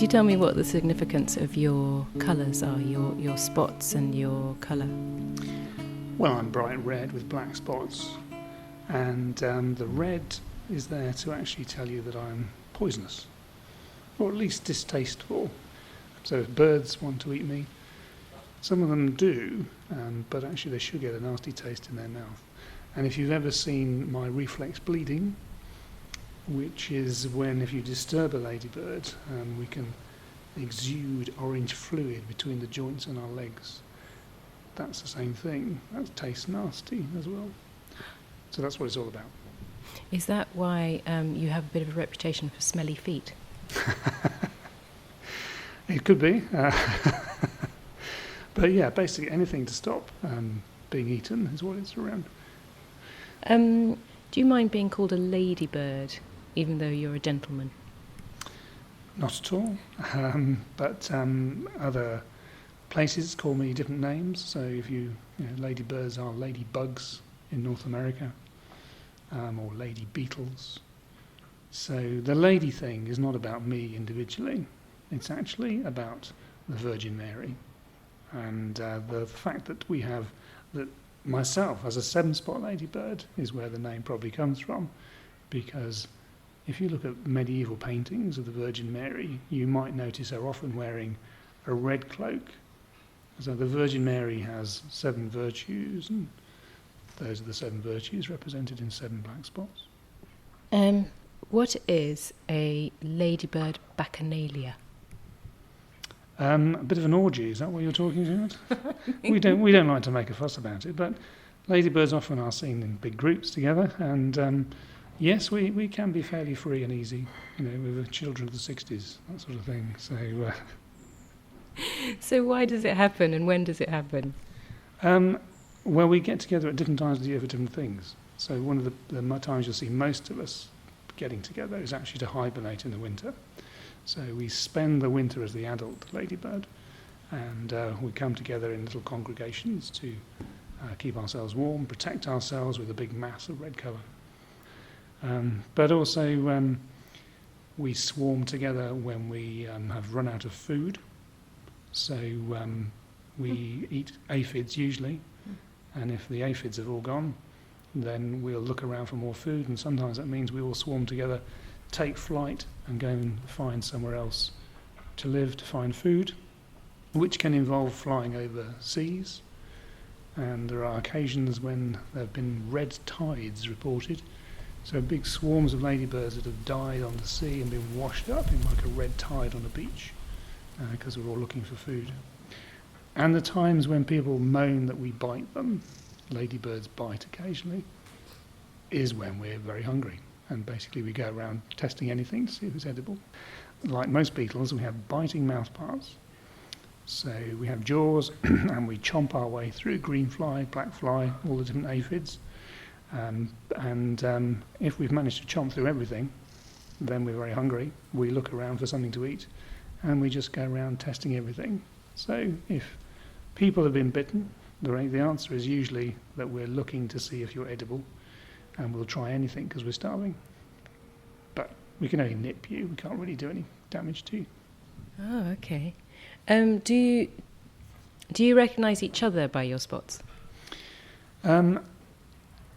Could you tell me what the significance of your colours are, your spots and your colour? Well, I'm bright red with black spots, and the red is there to actually tell you that I'm poisonous, or at least distasteful. So if birds want to eat me, some of them do, but actually they should get a nasty taste in their mouth. And if you've ever seen my reflex bleeding, which is when if you disturb a ladybird, we can exude orange fluid between the joints in our legs. That's the same thing. That tastes nasty as well. So that's what it's all about. Is that why you have a bit of a reputation for smelly feet? It could be. But yeah, basically anything to stop being eaten is what it's around. Do you mind being called a ladybird, even though you're a gentleman? Not at all. But other places call me different names. So if you know, ladybirds are ladybugs in North America, or lady beetles. So the lady thing is not about me individually. It's actually about the Virgin Mary. And the fact that we have that myself as a 7-spot ladybird is where the name probably comes from, because if you look at medieval paintings of the Virgin Mary, you might notice her often wearing a red cloak. So the Virgin Mary has 7 virtues, and those are the 7 virtues represented in 7 black spots. What is a ladybird bacchanalia? A bit of an orgy, is that what you're talking about? we don't like to make a fuss about it, but ladybirds often are seen in big groups together, and yes, we can be fairly free and easy, you know, with the children of the 60s, that sort of thing. So why does it happen, and when does it happen? Well, we get together at different times of the year for different things. So one of the times you'll see most of us getting together is actually to hibernate in the winter. So we spend the winter as the adult ladybird, and we come together in little congregations to keep ourselves warm, protect ourselves with a big mass of red colour. But also we swarm together when we have run out of food. So we eat aphids usually, and if the aphids have all gone, then we'll look around for more food, and sometimes that means we all swarm together, take flight and go and find somewhere else to live, to find food, which can involve flying over seas. And there are occasions when there have been red tides reported, so big swarms of ladybirds that have died on the sea and been washed up in like a red tide on a beach, because we're all looking for food. And the times when people moan that we bite them, ladybirds bite occasionally, is when we're very hungry. And basically we go around testing anything to see if it's edible. Like most beetles, we have biting mouth parts. So we have jaws and we chomp our way through green fly, black fly, all the different aphids. If we've managed to chomp through everything, then we're very hungry. We look around for something to eat, and we just go around testing everything. So if people have been bitten, the answer is usually that we're looking to see if you're edible, and we'll try anything because we're starving. But we can only nip you, we can't really do any damage to you. Oh, okay. Do you recognise each other by your spots?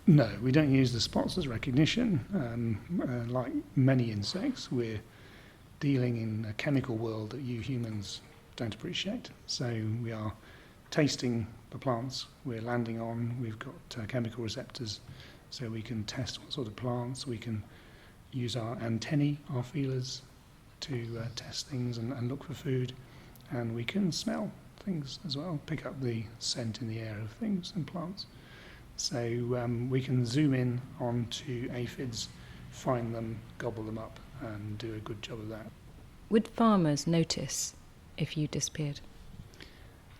No, we don't use the spots as recognition. Like many insects, we're dealing in a chemical world that you humans don't appreciate. So we are tasting the plants we're landing on. We've got chemical receptors, so we can test what sort of plants. We can use our antennae, our feelers, to test things and look for food. And we can smell things as well, pick up the scent in the air of things and plants. So we can zoom in onto aphids, find them, gobble them up, and do a good job of that. Would farmers notice if you disappeared?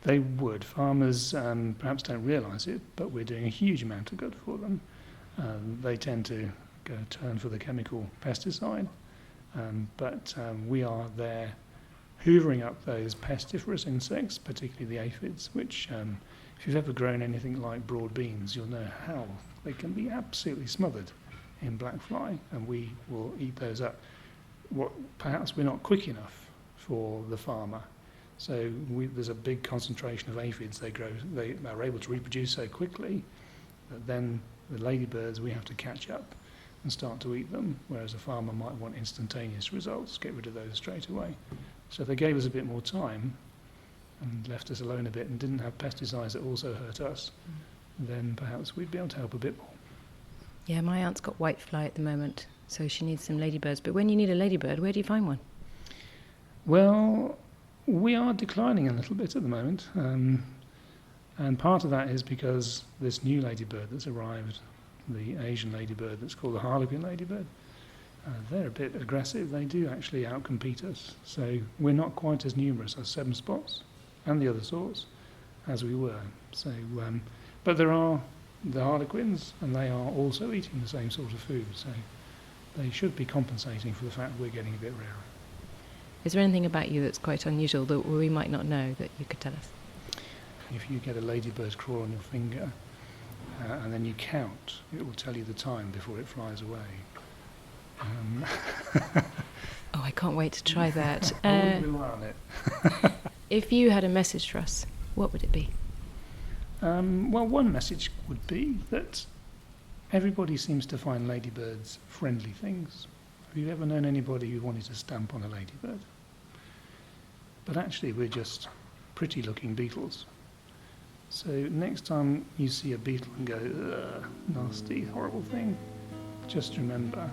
They would. Farmers perhaps don't realise it, but we're doing a huge amount of good for them. They tend to turn for the chemical pesticide, but we are there hoovering up those pestiferous insects, particularly the aphids, which if you've ever grown anything like broad beans, you'll know how they can be absolutely smothered in black fly, and we will eat those up. What perhaps we're not quick enough for the farmer. So there's a big concentration of aphids. They are able to reproduce so quickly that then the ladybirds, we have to catch up and start to eat them, whereas a farmer might want instantaneous results, get rid of those straight away. So if they gave us a bit more time and left us alone a bit and didn't have pesticides that also hurt us, then perhaps we'd be able to help a bit more. Yeah, my aunt's got whitefly at the moment, so she needs some ladybirds. But when you need a ladybird, where do you find one? Well, we are declining a little bit at the moment, and part of that is because this new ladybird that's arrived, the Asian ladybird that's called the Harlequin ladybird, they're a bit aggressive. They do actually outcompete us. So we're not quite as numerous as seven spots and the other sorts as we were. So, but there are the Harlequins, and they are also eating the same sort of food. So they should be compensating for the fact that we're getting a bit rarer. Is there anything about you that's quite unusual that we might not know that you could tell us? If you get a ladybird crawl on your finger and then you count, it will tell you the time before it flies away. Oh, I can't wait to try that. I wouldn't rely on it. If you had a message for us, what would it be? Well, one message would be that everybody seems to find ladybirds friendly things. Have you ever known anybody who wanted to stamp on a ladybird? But actually, we're just pretty-looking beetles. So next time you see a beetle and go, ugh, nasty, horrible thing, just remember,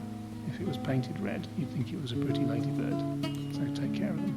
if it was painted red, you'd think it was a pretty ladybird. So take care of them.